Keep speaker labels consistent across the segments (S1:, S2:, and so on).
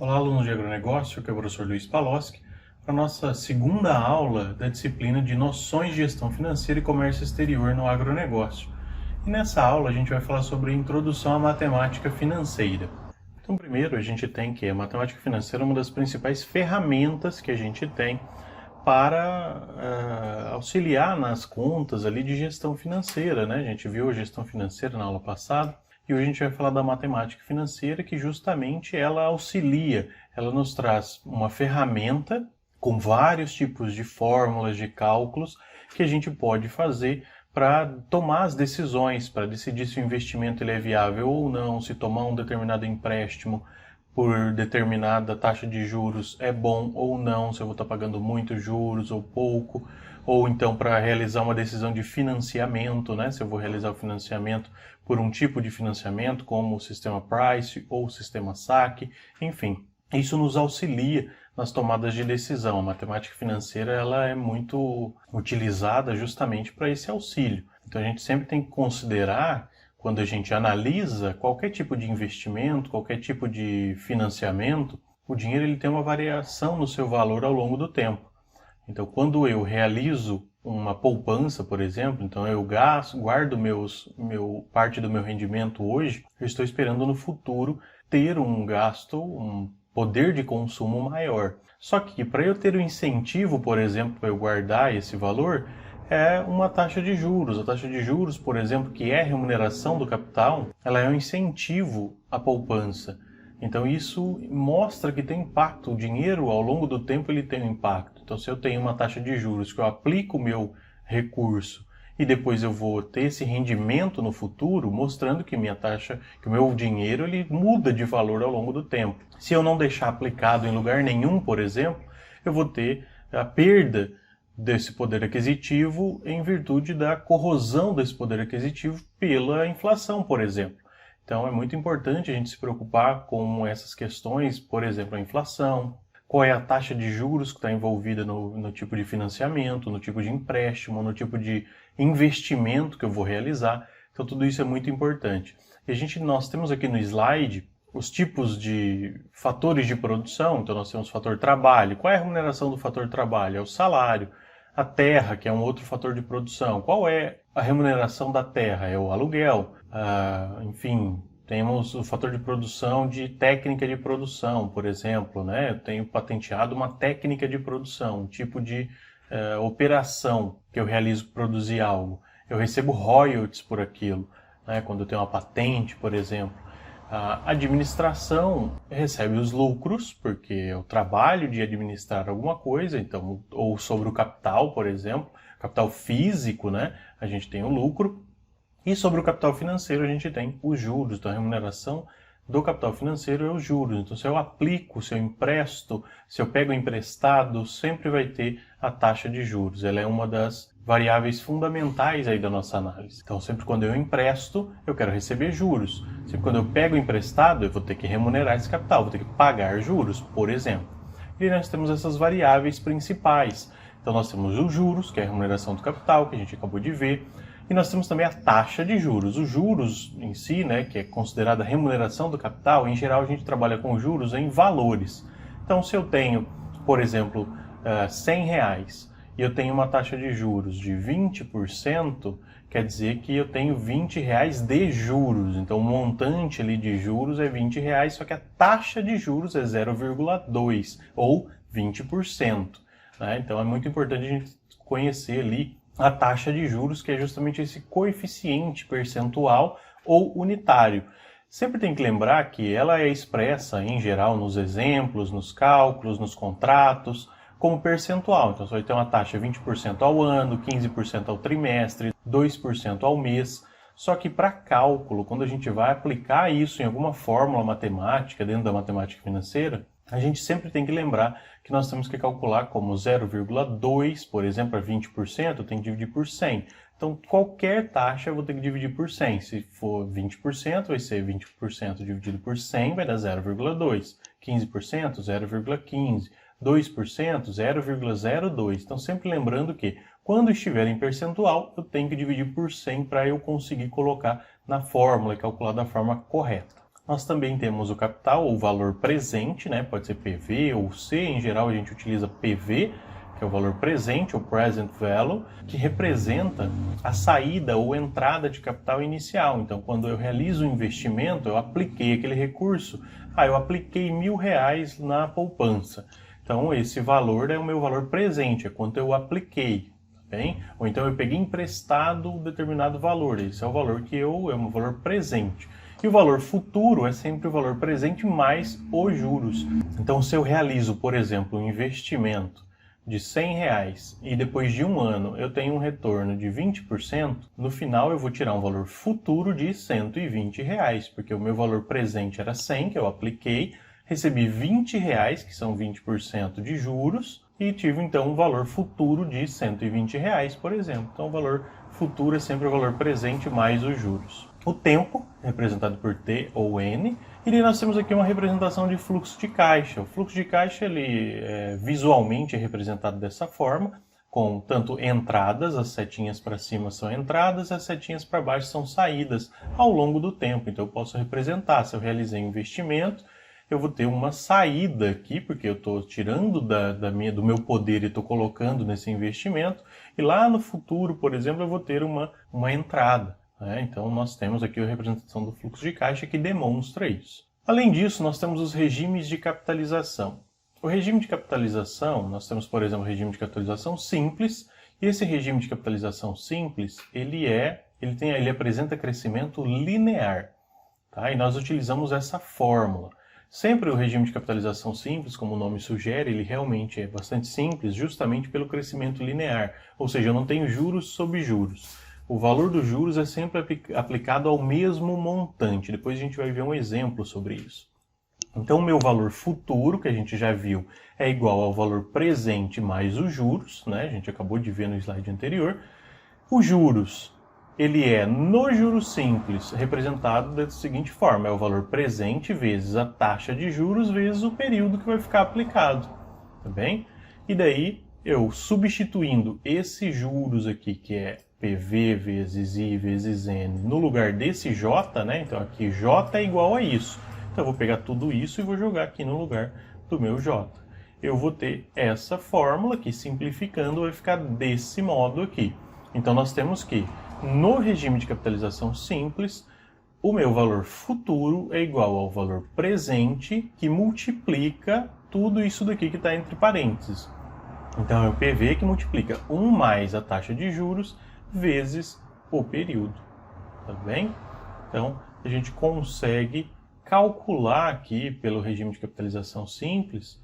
S1: Olá, alunos de agronegócio, aqui é o professor Luiz Paloski, para a nossa segunda aula da disciplina de Noções de Gestão Financeira e Comércio Exterior no Agronegócio. E nessa aula a gente vai falar sobre a introdução à matemática financeira. Então, primeiro a gente tem que a matemática financeira é uma das principais ferramentas que a gente tem para auxiliar nas contas ali de gestão financeira, né? A gente viu a gestão financeira na aula passada. E hoje a gente vai falar da matemática financeira, que justamente ela auxilia, ela nos traz uma ferramenta com vários tipos de fórmulas, de cálculos, que a gente pode fazer para tomar as decisões, para decidir se o investimento ele é viável ou não, se tomar um determinado empréstimo por determinada taxa de juros é bom ou não, se eu vou estar pagando muitos juros ou pouco, ou então para realizar uma decisão de financiamento, né? Se eu vou realizar o financiamento por um tipo de financiamento, como o sistema Price ou o sistema saque, enfim. Isso nos auxilia nas tomadas de decisão. A matemática financeira ela é muito utilizada justamente para esse auxílio. Então a gente sempre tem que considerar, quando a gente analisa qualquer tipo de investimento, qualquer tipo de financiamento, o dinheiro ele tem uma variação no seu valor ao longo do tempo. Então, quando eu realizo uma poupança, por exemplo, então eu guardo parte do meu rendimento hoje, eu estou esperando no futuro ter um gasto, um poder de consumo maior. Só que para eu ter o incentivo, por exemplo, para eu guardar esse valor, é uma taxa de juros. A taxa de juros, por exemplo, que é a remuneração do capital, ela é um incentivo à poupança. Então isso mostra que tem impacto. O dinheiro, ao longo do tempo, ele tem um impacto. Então, se eu tenho uma taxa de juros que eu aplico o meu recurso e depois eu vou ter esse rendimento no futuro, mostrando que que o meu dinheiro, ele muda de valor ao longo do tempo. Se eu não deixar aplicado em lugar nenhum, por exemplo, eu vou ter a perda desse poder aquisitivo em virtude da corrosão desse poder aquisitivo pela inflação, por exemplo. Então é muito importante a gente se preocupar com essas questões, por exemplo, a inflação, qual é a taxa de juros que está envolvida no tipo de financiamento, no tipo de empréstimo, no tipo de investimento que eu vou realizar. Então tudo isso é muito importante. E nós temos aqui no slide os tipos de fatores de produção. Então nós temos o fator trabalho. Qual é a remuneração do fator trabalho? É o salário. A terra, que é um outro fator de produção. Qual é a remuneração da terra? É o aluguel. Enfim, temos o fator de produção de técnica de produção, por exemplo, né? Eu tenho patenteado uma técnica de produção, um tipo de operação que eu realizo para produzir algo. Eu recebo royalties por aquilo, né? Quando eu tenho uma patente, por exemplo. A administração recebe os lucros, porque é o trabalho de administrar alguma coisa, então, ou sobre o capital, por exemplo, capital físico, né? A gente tem o lucro. E sobre o capital financeiro a gente tem os juros. Então a remuneração do capital financeiro é os juros. Então se eu aplico, se eu empresto, se eu pego emprestado, sempre vai ter a taxa de juros. Ela é uma das variáveis fundamentais aí da nossa análise. Então sempre quando eu empresto, eu quero receber juros. Sempre quando eu pego emprestado, eu vou ter que remunerar esse capital, vou ter que pagar juros, por exemplo. E nós temos essas variáveis principais. Então nós temos os juros, que é a remuneração do capital, que a gente acabou de ver. E nós temos também a taxa de juros. Os juros em si, né, que é considerada a remuneração do capital, em geral a gente trabalha com juros em valores. Então, se eu tenho, por exemplo, R$100 e eu tenho uma taxa de juros de 20%, quer dizer que eu tenho R$20 de juros. Então, o montante ali de juros é R$20, só que a taxa de juros é 0,2 ou 20%. Né? Então, é muito importante a gente conhecer ali a taxa de juros, que é justamente esse coeficiente percentual ou unitário. Sempre tem que lembrar que ela é expressa, em geral, nos exemplos, nos cálculos, nos contratos, como percentual. Então, você vai ter uma taxa de 20% ao ano, 15% ao trimestre, 2% ao mês. Só que para cálculo, quando a gente vai aplicar isso em alguma fórmula matemática, dentro da matemática financeira, a gente sempre tem que lembrar que nós temos que calcular como 0,2, por exemplo, a 20%, eu tenho que dividir por 100. Então, qualquer taxa eu vou ter que dividir por 100. Se for 20%, vai ser 20% dividido por 100, vai dar 0,2. 15%, 0,15. 2%, 0,02. Então, sempre lembrando que, quando estiver em percentual, eu tenho que dividir por 100 para eu conseguir colocar na fórmula e calcular da forma correta. Nós também temos o capital, ou valor presente, né? Pode ser PV ou C, em geral a gente utiliza PV, que é o valor presente, ou present value, que representa a saída ou entrada de capital inicial. Então, quando eu realizo um investimento, eu apliquei aquele recurso, eu apliquei R$1.000 na poupança. Então, esse valor é o meu valor presente, é quanto eu apliquei. Bem? Ou então eu peguei emprestado determinado valor, esse é o valor que é um valor presente. E o valor futuro é sempre o valor presente mais os juros. Então, se eu realizo, por exemplo, um investimento de R$100 e depois de um ano eu tenho um retorno de 20%, no final eu vou tirar um valor futuro de R$120, porque o meu valor presente era 100, que eu apliquei, recebi R$20, que são 20% de juros, e tive então um valor futuro de R$120, por exemplo. Então o valor futuro é sempre o valor presente mais os juros. O tempo, representado por T ou N, e nós temos aqui uma representação de fluxo de caixa. O fluxo de caixa, ele visualmente é representado dessa forma, com tanto entradas, as setinhas para cima são entradas, as setinhas para baixo são saídas ao longo do tempo. Então eu posso representar, se eu realizei um investimento, eu vou ter uma saída aqui, porque eu estou tirando do meu poder e estou colocando nesse investimento, e lá no futuro, por exemplo, eu vou ter uma entrada. Então, nós temos aqui a representação do fluxo de caixa que demonstra isso. Além disso, nós temos os regimes de capitalização. O regime de capitalização, nós temos, por exemplo, o regime de capitalização simples, e esse regime de capitalização simples, ele apresenta crescimento linear. Tá? E nós utilizamos essa fórmula. Sempre o regime de capitalização simples, como o nome sugere, ele realmente é bastante simples, justamente pelo crescimento linear. Ou seja, eu não tenho juros sobre juros. O valor dos juros é sempre aplicado ao mesmo montante. Depois a gente vai ver um exemplo sobre isso. Então, o meu valor futuro, que a gente já viu, é igual ao valor presente mais os juros, né? A gente acabou de ver no slide anterior. Os juros, ele é, no juros simples, representado da seguinte forma. É o valor presente vezes a taxa de juros vezes o período que vai ficar aplicado. Tá bem? E daí, eu substituindo esses juros aqui, que é PV vezes I vezes N, no lugar desse J, né? Então aqui J é igual a isso. Então eu vou pegar tudo isso e vou jogar aqui no lugar do meu J. Eu vou ter essa fórmula que, simplificando, vai ficar desse modo aqui. Então nós temos que, no regime de capitalização simples, o meu valor futuro é igual ao valor presente que multiplica tudo isso daqui que está entre parênteses. Então é o PV que multiplica 1 mais a taxa de juros vezes o período, tá bem? Então, a gente consegue calcular aqui, pelo regime de capitalização simples,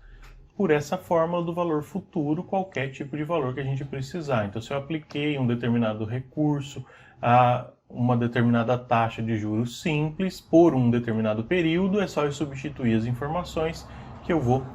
S1: por essa fórmula do valor futuro, qualquer tipo de valor que a gente precisar. Então, se eu apliquei um determinado recurso a uma determinada taxa de juros simples por um determinado período, é só eu substituir as informações que eu vou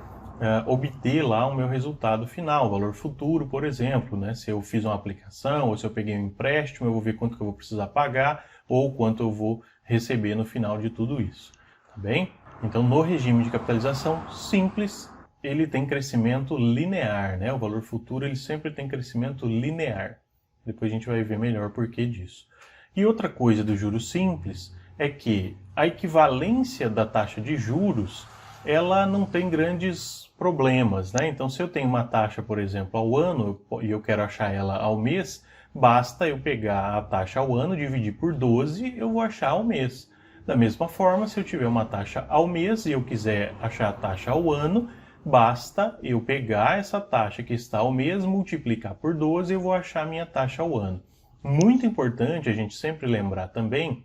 S1: obter lá o meu resultado final, o valor futuro, por exemplo, né? Se eu fiz uma aplicação ou se eu peguei um empréstimo, eu vou ver quanto que eu vou precisar pagar ou quanto eu vou receber no final de tudo isso, tá bem? Então, no regime de capitalização simples, ele tem crescimento linear, né? O valor futuro, ele sempre tem crescimento linear. Depois a gente vai ver melhor o porquê disso. E outra coisa do juros simples é que a equivalência da taxa de juros, ela não tem grandes problemas, né? Então, se eu tenho uma taxa, por exemplo, ao ano e eu quero achar ela ao mês, basta eu pegar a taxa ao ano, dividir por 12, eu vou achar ao mês. Da mesma forma, se eu tiver uma taxa ao mês e eu quiser achar a taxa ao ano, basta eu pegar essa taxa que está ao mês, multiplicar por 12 e eu vou achar a minha taxa ao ano. Muito importante a gente sempre lembrar também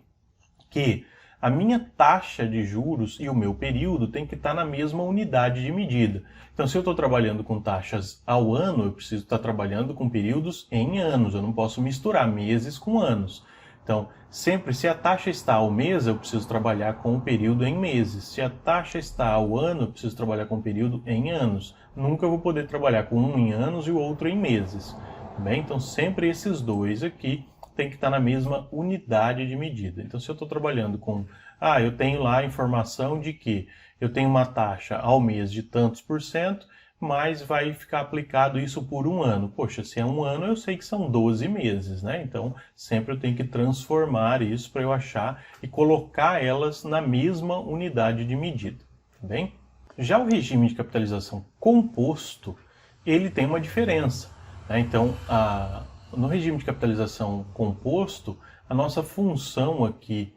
S1: que a minha taxa de juros e o meu período tem que estar na mesma unidade de medida. Então, se eu estou trabalhando com taxas ao ano, eu preciso estar trabalhando com períodos em anos. Eu não posso misturar meses com anos. Então, sempre, se a taxa está ao mês, eu preciso trabalhar com o período em meses. Se a taxa está ao ano, eu preciso trabalhar com o período em anos. Nunca vou poder trabalhar com um em anos e o outro em meses. Bem? Então, sempre esses dois aqui tem que estar na mesma unidade de medida. Então, se eu estou trabalhando com... eu tenho lá a informação de que eu tenho uma taxa ao mês de tantos por cento, mas vai ficar aplicado isso por um ano. Poxa, se é um ano, eu sei que são 12 meses, né? Então, sempre eu tenho que transformar isso para eu achar e colocar elas na mesma unidade de medida, tá bem? Já o regime de capitalização composto, ele tem uma diferença, né? Então, no regime de capitalização composto, a nossa função aqui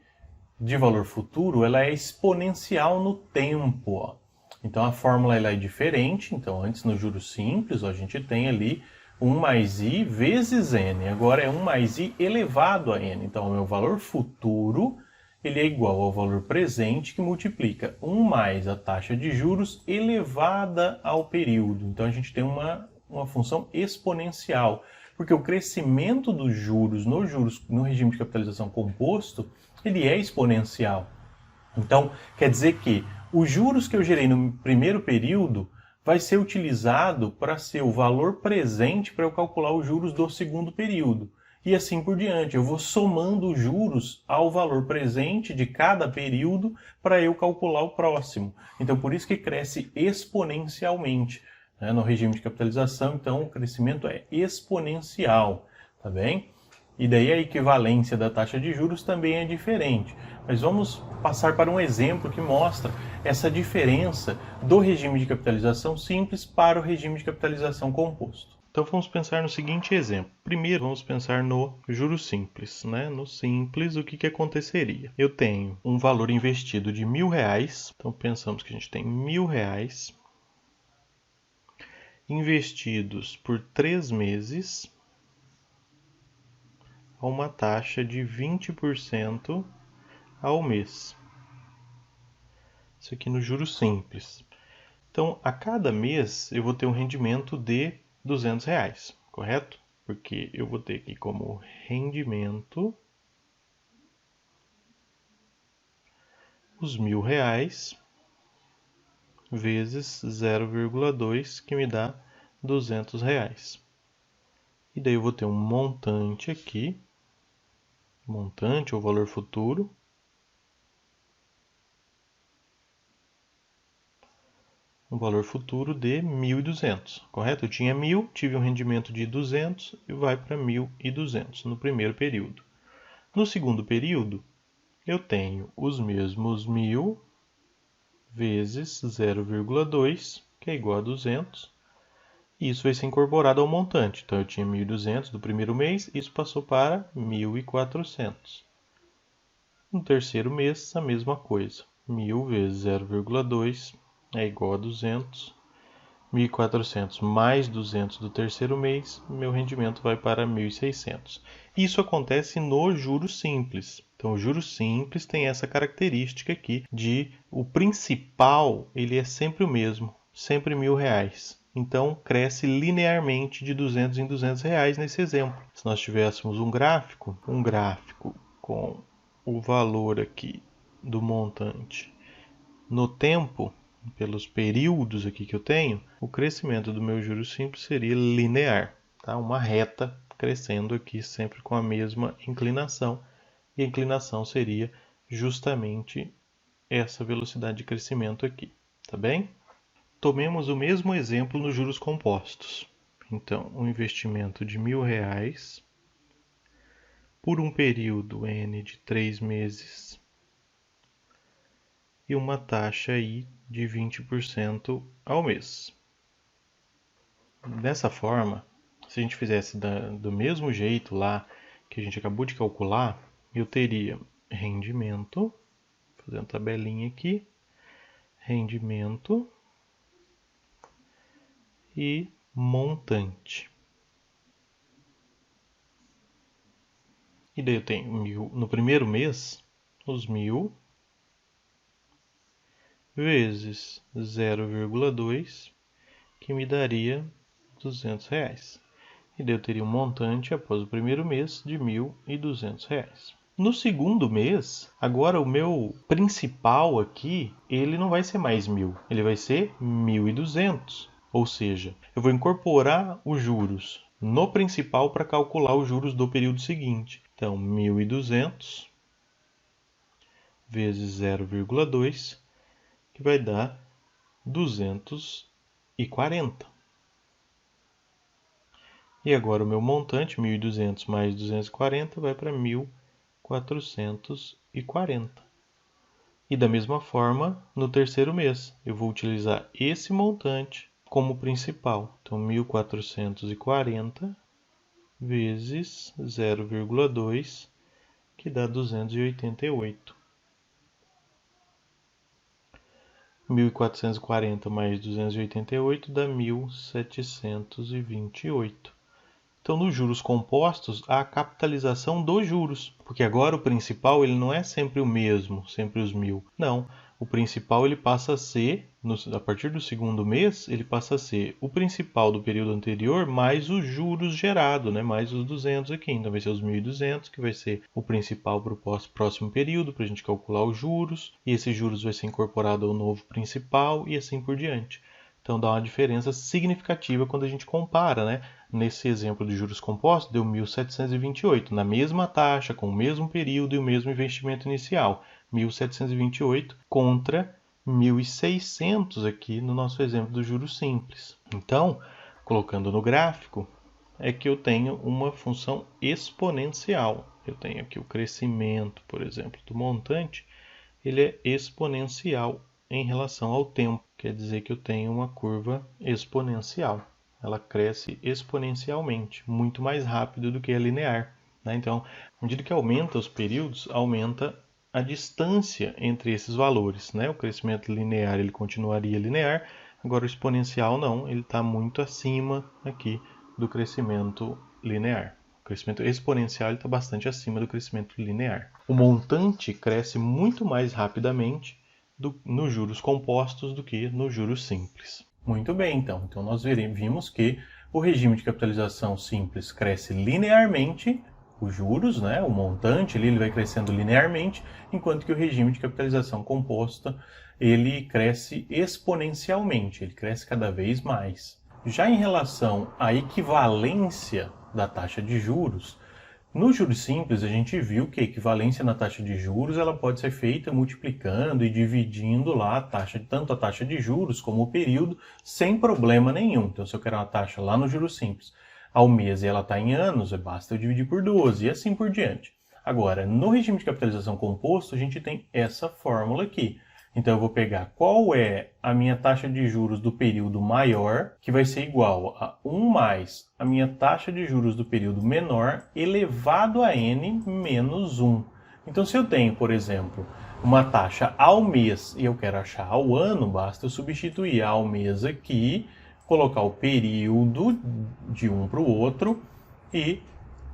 S1: de valor futuro, ela é exponencial no tempo, ó. Então a fórmula ela é diferente. Então antes no juros simples, ó, a gente tem ali 1 mais i vezes n. Agora é 1 mais i elevado a n. Então o meu valor futuro ele é igual ao valor presente que multiplica 1 mais a taxa de juros elevada ao período. Então a gente tem uma função exponencial, porque o crescimento dos juros no regime de capitalização composto ele é exponencial. Então, quer dizer que os juros que eu gerei no primeiro período vai ser utilizado para ser o valor presente para eu calcular os juros do segundo período. E assim por diante, eu vou somando os juros ao valor presente de cada período para eu calcular o próximo. Então, por isso que cresce exponencialmente, né? No regime de capitalização, então, o crescimento é exponencial, tá bem? E daí a equivalência da taxa de juros também é diferente. Mas vamos passar para um exemplo que mostra essa diferença do regime de capitalização simples para o regime de capitalização composto. Então vamos pensar no seguinte exemplo. Primeiro vamos pensar no juros simples, né? No simples, o que aconteceria? Eu tenho um valor investido de R$1.000, então pensamos que a gente tem R$1.000 investidos por 3 meses a uma taxa de 20% ao mês. Isso aqui no juros simples. Então, a cada mês eu vou ter um rendimento de R$200, correto? Porque eu vou ter aqui como rendimento os R$1.000 vezes 0,2, que me dá R$200. E daí eu vou ter um montante aqui, montante ou valor futuro, um valor futuro de 1.200, correto? Eu tinha 1.000, tive um rendimento de 200 e vai para 1.200 no primeiro período. No segundo período, eu tenho os mesmos 1.000 vezes 0,2, que é igual a 200, e isso vai ser incorporado ao montante. Então eu tinha 1.200 do primeiro mês, isso passou para 1.400. No terceiro mês, a mesma coisa. 1.000 vezes 0,2 é igual a 200. 1.400 mais 200 do terceiro mês, meu rendimento vai para 1.600. Isso acontece no juros simples. Então, o juros simples tem essa característica aqui de o principal ele é sempre o mesmo, sempre R$1.000. Então, cresce linearmente de 200 em R$200 nesse exemplo. Se nós tivéssemos um gráfico com o valor aqui do montante no tempo, pelos períodos aqui que eu tenho, o crescimento do meu juros simples seria linear, tá? Uma reta crescendo aqui sempre com a mesma inclinação, e a inclinação seria justamente essa velocidade de crescimento aqui, tá bem? Tomemos o mesmo exemplo nos juros compostos. Então, um investimento de R$1.000 por um período N de 3 meses e uma taxa aí de 20% ao mês. Dessa forma, se a gente fizesse do mesmo jeito lá que a gente acabou de calcular, eu teria rendimento, fazendo tabelinha aqui, rendimento e montante. E daí eu tenho no primeiro mês, os 1.000 vezes 0,2, que me daria R$200. E daí eu teria um montante após o primeiro mês de R$1.200. No segundo mês, agora o meu principal aqui, ele não vai ser mais 1.000, ele vai ser 1.200. Ou seja, eu vou incorporar os juros no principal para calcular os juros do período seguinte. Então, 1.200 vezes 0,2, que vai dar R$200. E agora o meu montante, 1.200 mais 240, vai para 1.440. E da mesma forma, no terceiro mês, eu vou utilizar esse montante como principal. Então, 1.440 vezes 0,2, que dá 288. 1.440 mais 288 dá 1.728. Então, nos juros compostos, há a capitalização dos juros, porque agora o principal ele não é sempre o mesmo, sempre os 1.000. Não, o principal ele passa a ser, a partir do segundo mês, ele passa a ser o principal do período anterior mais os juros gerados, né? Mais os 200 aqui. Então vai ser os 1.200, que vai ser o principal para o próximo período, para a gente calcular os juros, e esses juros vai ser incorporado ao novo principal e assim por diante. Então dá uma diferença significativa quando a gente compara, né? Nesse exemplo de juros compostos, deu 1.728, na mesma taxa, com o mesmo período e o mesmo investimento inicial. 1.728 contra 1.600 aqui no nosso exemplo do juros simples. Então, colocando no gráfico, é que eu tenho uma função exponencial. Eu tenho aqui o crescimento, por exemplo, do montante, ele é exponencial em relação ao tempo. Quer dizer que eu tenho uma curva exponencial. Ela cresce exponencialmente, muito mais rápido do que a linear, né? Então, à medida que aumenta os períodos, aumenta a distância entre esses valores, né? O crescimento linear ele continuaria linear, agora o exponencial não, ele está muito acima aqui do crescimento linear. O crescimento exponencial está bastante acima do crescimento linear. O montante cresce muito mais rapidamente nos juros compostos do que nos juros simples. Muito bem, então. Então nós vimos que o regime de capitalização simples cresce linearmente, os juros, né, o montante ele vai crescendo linearmente, enquanto que o regime de capitalização composta ele cresce exponencialmente, ele cresce cada vez mais. Já em relação à equivalência da taxa de juros, no juros simples, a gente viu que a equivalência na taxa de juros ela pode ser feita multiplicando e dividindo lá tanto a taxa de juros como o período, sem problema nenhum. Então, se eu quero uma taxa lá no juros simples ao mês e ela está em anos, basta eu dividir por 12 e assim por diante. Agora, no regime de capitalização composto, a gente tem essa fórmula aqui. Então, eu vou pegar qual é a minha taxa de juros do período maior, que vai ser igual a 1 mais a minha taxa de juros do período menor, elevado a n menos 1. Então, se eu tenho, por exemplo, uma taxa ao mês e eu quero achar ao ano, basta eu substituir ao mês aqui, colocar o período de um para o outro e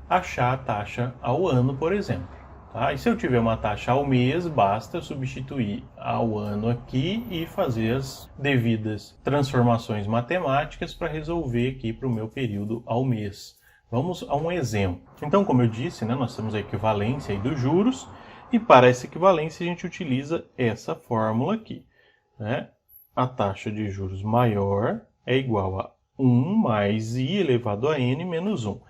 S1: achar a taxa ao ano, por exemplo. Tá? E se eu tiver uma taxa ao mês, basta substituir ao ano aqui e fazer as devidas transformações matemáticas para resolver aqui para o meu período ao mês. Vamos a um exemplo. Então, como eu disse, né, nós temos a equivalência aí dos juros e para essa equivalência a gente utiliza essa fórmula aqui, né? A taxa de juros maior é igual a 1 mais i elevado a n menos 1.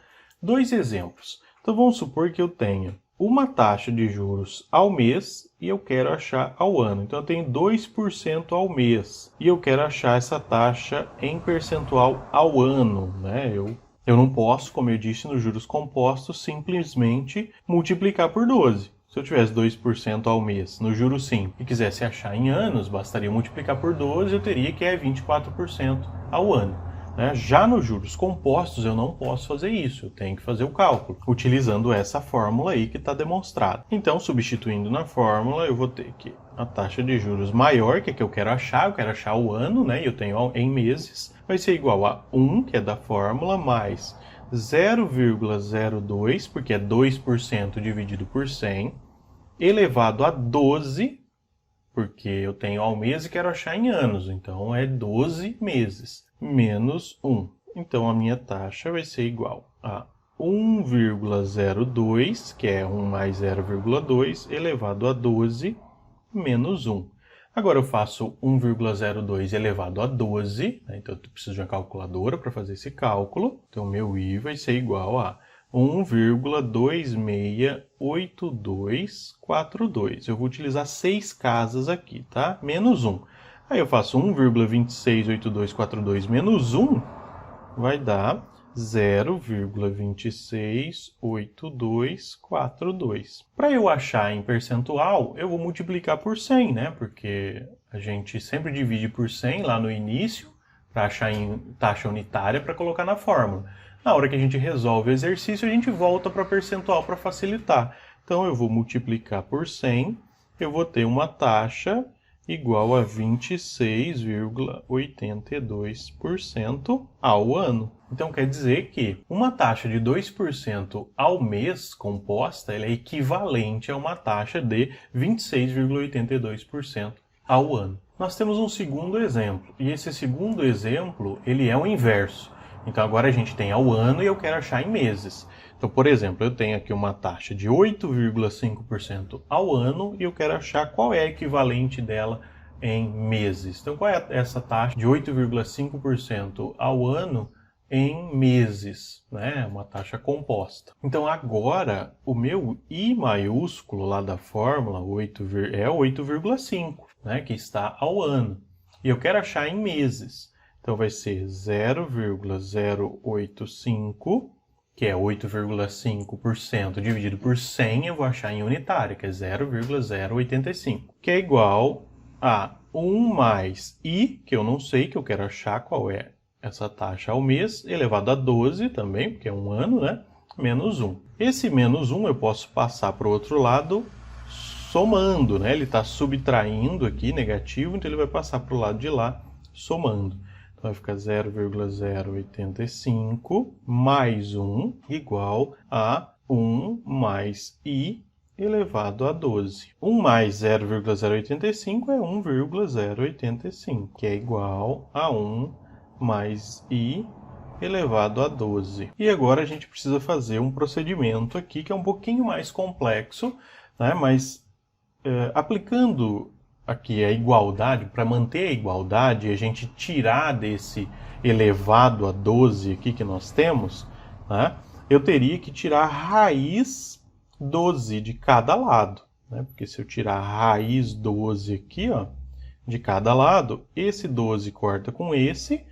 S1: Dois exemplos. Então, vamos supor que eu tenha uma taxa de juros ao mês e eu quero achar ao ano. Então, eu tenho 2% ao mês e eu quero achar essa taxa em percentual ao ano, né? Eu não posso, como eu disse, nos juros compostos, simplesmente multiplicar por 12. Se eu tivesse 2% ao mês no juro simples e quisesse achar em anos, bastaria multiplicar por 12 e eu teria que é 24% ao ano. Já nos juros compostos eu não posso fazer isso, eu tenho que fazer o cálculo, utilizando essa fórmula aí que está demonstrada. Então, substituindo na fórmula, eu vou ter que a taxa de juros maior, que é que eu quero achar o ano, né? E eu tenho em meses, vai ser igual a 1, que é da fórmula, mais 0,02, porque é 2% dividido por 100, elevado a 12, porque eu tenho ao mês e quero achar em anos, então é 12 meses, menos 1. Então, a minha taxa vai ser igual a 1,02, que é 1 mais 0,2, elevado a 12, menos 1. Agora eu faço 1,02 elevado a 12, né? Então eu preciso de uma calculadora para fazer esse cálculo. Então, meu i vai ser igual a 1,268242. Eu vou utilizar 6 casas aqui, tá? Menos 1. Aí eu faço 1,268242 menos 1, vai dar 0,268242. Para eu achar em percentual, eu vou multiplicar por 100, né? Porque a gente sempre divide por 100 lá no início, para achar em taxa unitária para colocar na fórmula. Na hora que a gente resolve o exercício, a gente volta para percentual para facilitar. Então eu vou multiplicar por 100, eu vou ter uma taxa igual a 26,82% ao ano. Então quer dizer que uma taxa de 2% ao mês composta ela é equivalente a uma taxa de 26,82% ao ano. Nós temos um segundo exemplo, e esse segundo exemplo ele é o inverso. Então agora a gente tem ao ano e eu quero achar em meses. Então, por exemplo, eu tenho aqui uma taxa de 8,5% ao ano e eu quero achar qual é a equivalente dela em meses. Então, qual é essa taxa de 8,5% ao ano em meses, né? Uma taxa composta. Então, agora, o meu I maiúsculo lá da fórmula 8, é 8,5, né? Que está ao ano. E eu quero achar em meses. Então, vai ser 0,085, que é 8,5% dividido por 100, eu vou achar em unitária, que é 0,085, que é igual a 1 mais I, que eu não sei, que eu quero achar qual é essa taxa ao mês, elevado a 12 também, porque é um ano, né? Menos 1. Esse menos 1 eu posso passar para o outro lado somando, né? Ele está subtraindo aqui, negativo, então ele vai passar para o lado de lá, somando. Vai ficar 0,085 mais 1 igual a 1 mais I elevado a 12. 1 mais 0,085 é 1,085, que é igual a 1 mais I elevado a 12. E agora a gente precisa fazer um procedimento aqui que é um pouquinho mais complexo, né? Mas aplicando aqui a igualdade, para manter a igualdade, a gente tirar desse elevado a 12 aqui que nós temos, né, eu teria que tirar a raiz 12 de cada lado, né, porque se eu tirar a raiz 12 aqui, ó, de cada lado, esse 12 corta com esse,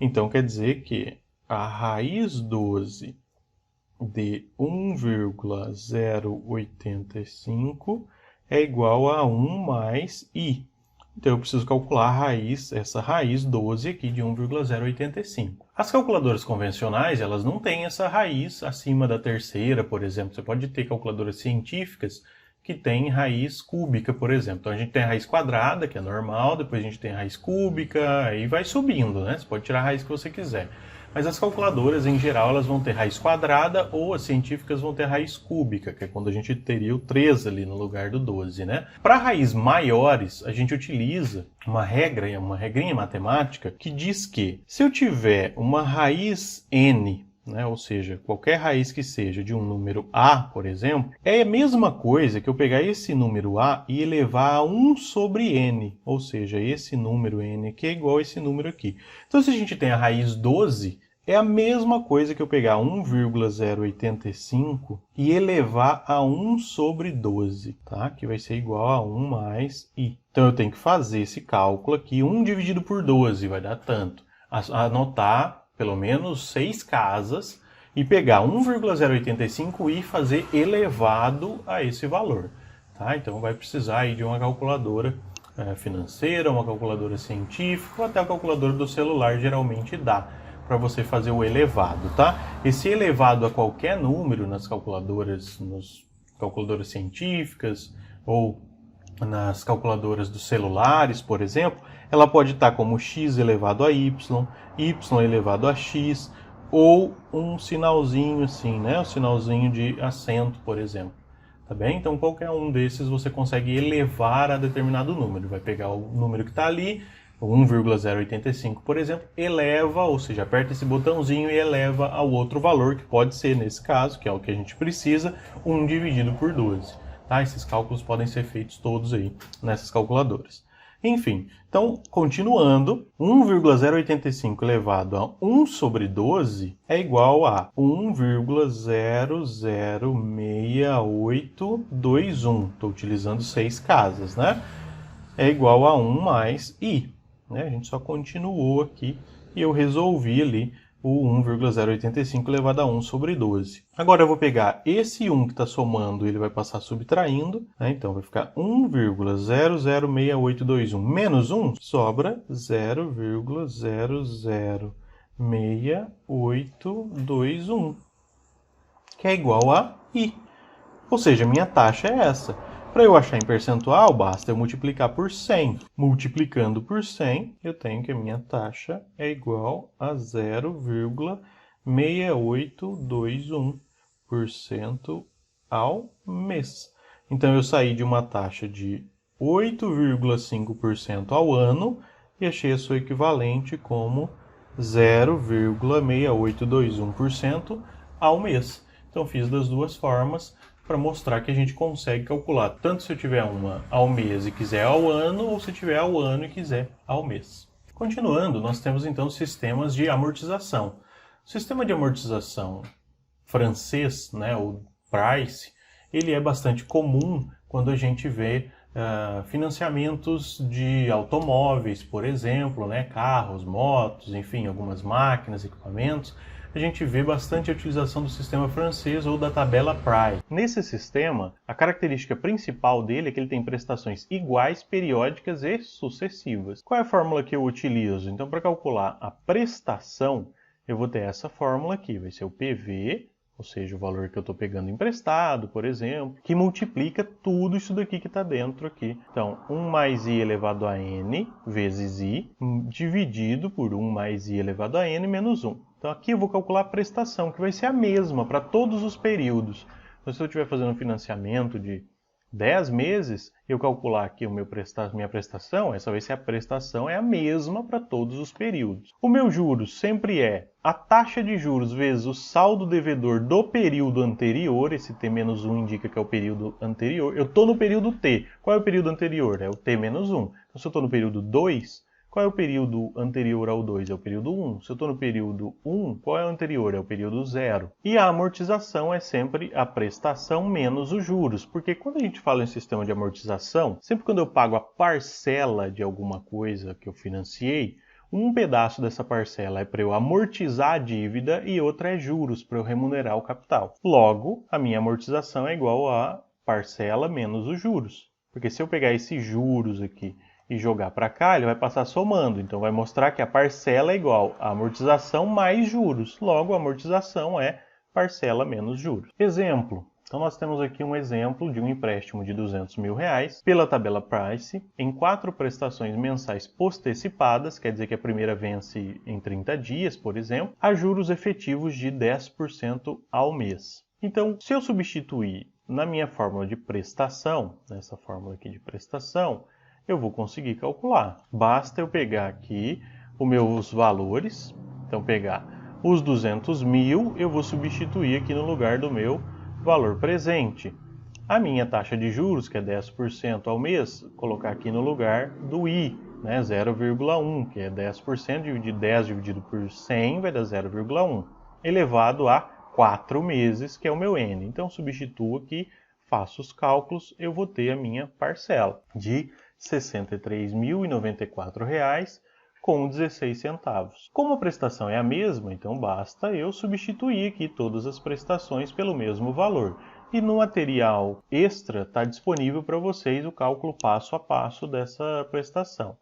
S1: então quer dizer que a raiz 12 de 1,085 é igual a 1 mais I. Então eu preciso calcular a raiz, essa raiz 12 aqui de 1,085. As calculadoras convencionais, elas não têm essa raiz acima da terceira, por exemplo. Você pode ter calculadoras científicas que têm raiz cúbica, por exemplo. Então a gente tem a raiz quadrada, que é normal, depois a gente tem a raiz cúbica, aí vai subindo, né? Você pode tirar a raiz que você quiser. Mas as calculadoras, em geral, elas vão ter raiz quadrada ou as científicas vão ter raiz cúbica, que é quando a gente teria o 3 ali no lugar do 12, né? Para raízes maiores, a gente utiliza uma regrinha matemática que diz que se eu tiver uma raiz n, né, ou seja, qualquer raiz que seja de um número a, por exemplo, é a mesma coisa que eu pegar esse número a e elevar a 1 sobre n, ou seja, esse número n aqui é igual a esse número aqui. Então, se a gente tem a raiz 12, é a mesma coisa que eu pegar 1,085 e elevar a 1 sobre 12, tá? Que vai ser igual a 1 mais i. Então, eu tenho que fazer esse cálculo aqui, 1 dividido por 12 vai dar tanto. Anotar pelo menos 6 casas e pegar 1,085 e fazer elevado a esse valor, tá? Então, vai precisar aí de uma calculadora financeira, uma calculadora científica, ou até a calculadora do celular geralmente dá para você fazer o elevado, tá? Esse elevado a qualquer número nas calculadoras científicas ou nas calculadoras dos celulares, por exemplo, ela pode estar como x elevado a y, y elevado a x, ou um sinalzinho assim, né? Um sinalzinho de acento, por exemplo. Tá bem? Então, qualquer um desses você consegue elevar a determinado número. Vai pegar o número que está ali, 1,085, por exemplo, eleva, ou seja, aperta esse botãozinho e eleva ao outro valor, que pode ser, nesse caso, que é o que a gente precisa, 1 dividido por 12. Tá? Esses cálculos podem ser feitos todos aí nessas calculadoras. Enfim, então, continuando, 1,085 elevado a 1 sobre 12 é igual a 1,006821. Estou utilizando 6 casas, né? É igual a 1 mais i. né? A gente só continuou aqui e eu resolvi ali o 1,085 elevado a 1 sobre 12. Agora eu vou pegar esse 1 que está somando, ele vai passar subtraindo, né? Então vai ficar 1,006821 menos 1, sobra 0,006821, que é igual a I. Ou seja, minha taxa é essa. Para eu achar em percentual, basta eu multiplicar por 100. Multiplicando por 100, eu tenho que a minha taxa é igual a 0,6821% ao mês. Então, eu saí de uma taxa de 8,5% ao ano e achei a sua equivalente como 0,6821% ao mês. Então, fiz das duas formas para mostrar que a gente consegue calcular tanto se eu tiver uma ao mês e quiser ao ano, ou se tiver ao ano e quiser ao mês. Continuando, nós temos então sistemas de amortização. O sistema de amortização francês, né, o Price, ele é bastante comum quando a gente vê financiamentos de automóveis, por exemplo, né, carros, motos, enfim, algumas máquinas, equipamentos. A gente vê bastante a utilização do sistema francês ou da tabela Price. Nesse sistema, a característica principal dele é que ele tem prestações iguais, periódicas e sucessivas. Qual é a fórmula que eu utilizo? Então, para calcular a prestação, eu vou ter essa fórmula aqui, vai ser o PV, ou seja, o valor que eu estou pegando emprestado, por exemplo, que multiplica tudo isso daqui que está dentro aqui. Então, 1 mais i elevado a n vezes i, dividido por 1 mais i elevado a n menos 1. Então, aqui eu vou calcular a prestação, que vai ser a mesma para todos os períodos. Então, se eu estiver fazendo um financiamento de 10 meses, eu calcular aqui minha prestação, essa vai ser a prestação, é a mesma para todos os períodos. O meu juros sempre é a taxa de juros vezes o saldo devedor do período anterior, esse T-1 indica que é o período anterior. Eu estou no período T. Qual é o período anterior? É o T-1. Então, se eu estou no período 2, qual é o período anterior ao 2? É o período 1. Se eu estou no período 1, qual é o anterior? É o período 0. E a amortização é sempre a prestação menos os juros. Porque quando a gente fala em sistema de amortização, sempre quando eu pago a parcela de alguma coisa que eu financiei, um pedaço dessa parcela é para eu amortizar a dívida e outra é juros, para eu remunerar o capital. Logo, a minha amortização é igual a parcela menos os juros. Porque se eu pegar esses juros aqui e jogar para cá, ele vai passar somando. Então, vai mostrar que a parcela é igual a amortização mais juros. Logo, a amortização é parcela menos juros. Exemplo. Então, nós temos aqui um exemplo de um empréstimo de R$200 mil pela tabela Price, em 4 prestações mensais postecipadas, quer dizer que a primeira vence em 30 dias, por exemplo, a juros efetivos de 10% ao mês. Então, se eu substituir na minha fórmula de prestação, nessa fórmula aqui de prestação, eu vou conseguir calcular. Basta eu pegar aqui os meus valores, então pegar os 200 mil, eu vou substituir aqui no lugar do meu valor presente. A minha taxa de juros, que é 10% ao mês, colocar aqui no lugar do I, né, 0,1, que é 10%, dividido 10 dividido por 100 vai dar 0,1, elevado a 4 meses, que é o meu N. Então, substituo aqui, faço os cálculos, eu vou ter a minha parcela de R$ 63.094,16. Como a prestação é a mesma, então basta eu substituir aqui todas as prestações pelo mesmo valor. E no material extra está disponível para vocês o cálculo passo a passo dessa prestação.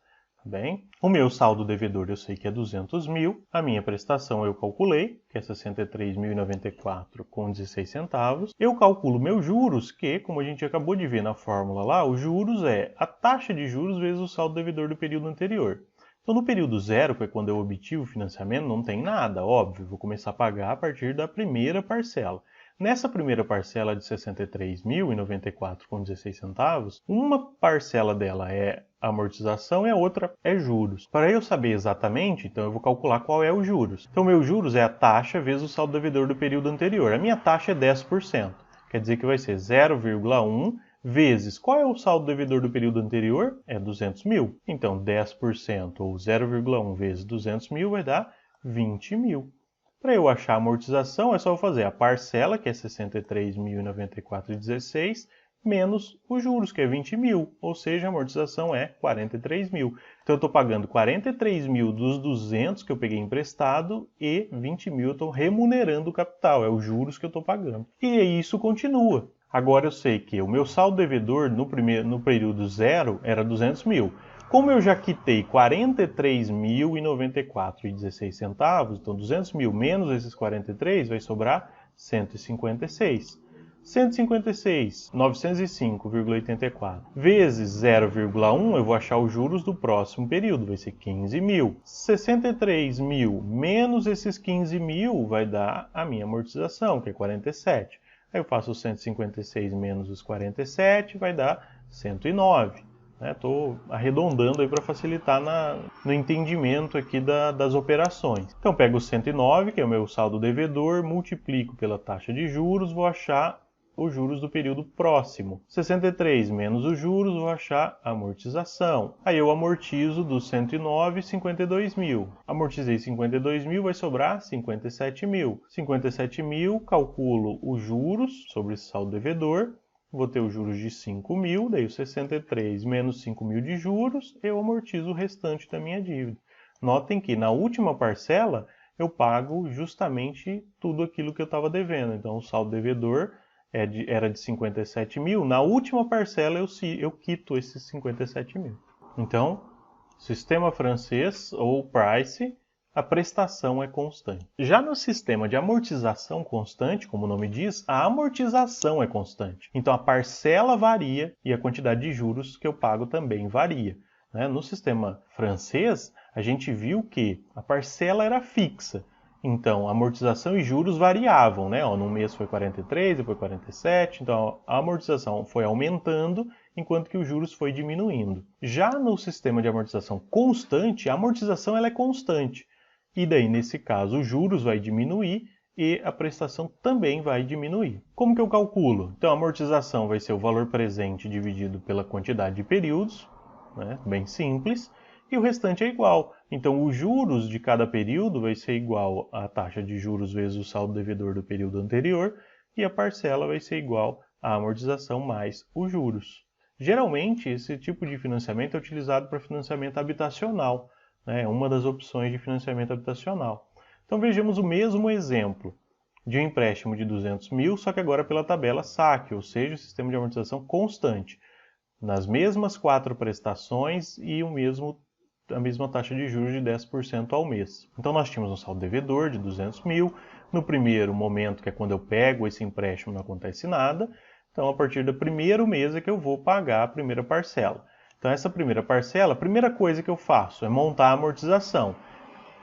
S1: Bem, o meu saldo devedor eu sei que é 200 mil, a minha prestação eu calculei, que é 63.094,16. Eu calculo meus juros, que, como a gente acabou de ver na fórmula lá, os juros é a taxa de juros vezes o saldo devedor do período anterior. Então, no período 0, que é quando eu obtive o financiamento, não tem nada, óbvio, vou começar a pagar a partir da primeira parcela. Nessa primeira parcela de R$ 63.094,16, uma parcela dela é amortização e a outra é juros. Para eu saber exatamente, então eu vou calcular qual é o juros. Então, meu juros é a taxa vezes o saldo devedor do período anterior. A minha taxa é 10%, quer dizer que vai ser 0,1 vezes, qual é o saldo devedor do período anterior? É 200 mil. Então, 10% ou 0,1 vezes 200 mil vai dar 20 mil. Para eu achar a amortização, é só eu fazer a parcela, que é 63.094,16, menos os juros, que é 20 mil, ou seja, a amortização é 43 mil. Então eu estou pagando 43 mil dos 200 que eu peguei emprestado e 20 mil eu estou remunerando o capital, é os juros que eu estou pagando. E isso continua. Agora eu sei que o meu saldo devedor no período zero era 200 mil. Como eu já quitei 43.094,16 centavos, então 200 mil menos esses 43 vai sobrar 156. 156, 905,84 vezes 0,1, eu vou achar os juros do próximo período, vai ser 15 mil. 63 mil menos esses 15 mil vai dar a minha amortização, que é 47. Aí eu faço os 156 menos os 47, vai dar 109. Estou arredondando aí para facilitar no entendimento aqui das operações. Então pego o 109, que é o meu saldo devedor, multiplico pela taxa de juros, vou achar os juros do período próximo. 63 menos os juros, vou achar a amortização. Aí eu amortizo dos 109, 52 mil. Amortizei 52 mil, vai sobrar 57 mil. 57 mil, calculo os juros sobre esse saldo devedor. Vou ter os juros de 5 mil, daí os 63 menos 5 mil de juros, eu amortizo o restante da minha dívida. Notem que na última parcela eu pago justamente tudo aquilo que eu estava devendo. Então o saldo devedor era de 57 mil, na última parcela eu quito esses 57 mil. Então, sistema francês ou price, a prestação é constante. Já no sistema de amortização constante, como o nome diz, a amortização é constante. Então a parcela varia e a quantidade de juros que eu pago também varia. No sistema francês, a gente viu que a parcela era fixa. Então, amortização e juros variavam, num mês foi 43, depois 47, então a amortização foi aumentando, enquanto que os juros foi diminuindo. Já no sistema de amortização constante, a amortização ela é constante. E daí, nesse caso, os juros vai diminuir e a prestação também vai diminuir. Como que eu calculo? Então, a amortização vai ser o valor presente dividido pela quantidade de períodos, bem simples, e o restante é igual. Então, os juros de cada período vai ser igual à taxa de juros vezes o saldo devedor do período anterior, e a parcela vai ser igual à amortização mais os juros. Geralmente, esse tipo de financiamento é utilizado para financiamento habitacional, é uma das opções de financiamento habitacional. Então, vejamos o mesmo exemplo de um empréstimo de 200 mil, só que agora pela tabela SAC, ou seja, o sistema de amortização constante, nas mesmas 4 prestações e a mesma taxa de juros de 10% ao mês. Então nós tínhamos um saldo devedor de 200 mil, no primeiro momento, que é quando eu pego esse empréstimo, não acontece nada, então a partir do primeiro mês é que eu vou pagar a primeira parcela. Então essa primeira parcela, a primeira coisa que eu faço é montar a amortização,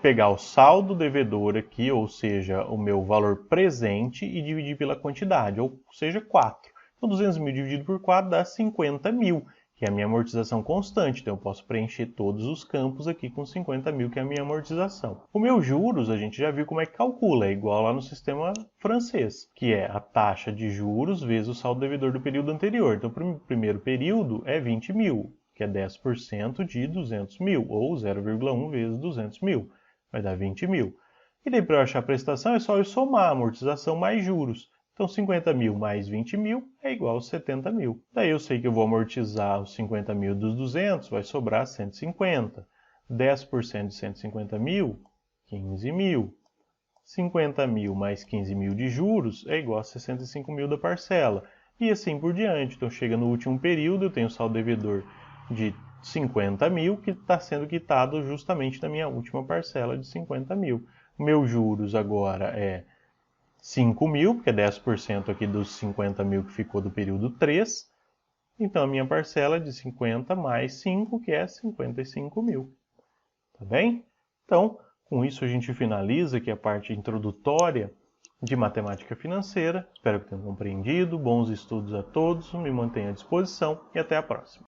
S1: pegar o saldo devedor aqui, ou seja, o meu valor presente e dividir pela quantidade, ou seja, 4. Então 200 mil dividido por 4 dá 50 mil. Que é a minha amortização constante, então eu posso preencher todos os campos aqui com 50 mil, que é a minha amortização. O meu juros, a gente já viu como é que calcula, é igual lá no sistema francês, que é a taxa de juros vezes o saldo devedor do período anterior. Então, o primeiro período é 20 mil, que é 10% de 200 mil, ou 0,1 vezes 200 mil, vai dar 20 mil. E daí, para eu achar a prestação, é só eu somar a amortização mais juros. Então, 50 mil mais 20 mil é igual a 70 mil. Daí eu sei que eu vou amortizar os 50 mil dos 200, vai sobrar 150. 10% de 150 mil, 15 mil. 50 mil mais 15 mil de juros é igual a 65 mil da parcela. E assim por diante. Então, chega no último período, eu tenho o saldo devedor de 50 mil, que está sendo quitado justamente na minha última parcela de 50 mil. O meu juros agora é 5 mil, porque é 10% aqui dos 50 mil que ficou do período 3. Então, a minha parcela é de 50 mais 5, que é 55 mil. Tá bem? Então, com isso a gente finaliza aqui a parte introdutória de matemática financeira. Espero que tenham compreendido. Bons estudos a todos. Me mantenho à disposição e até a próxima.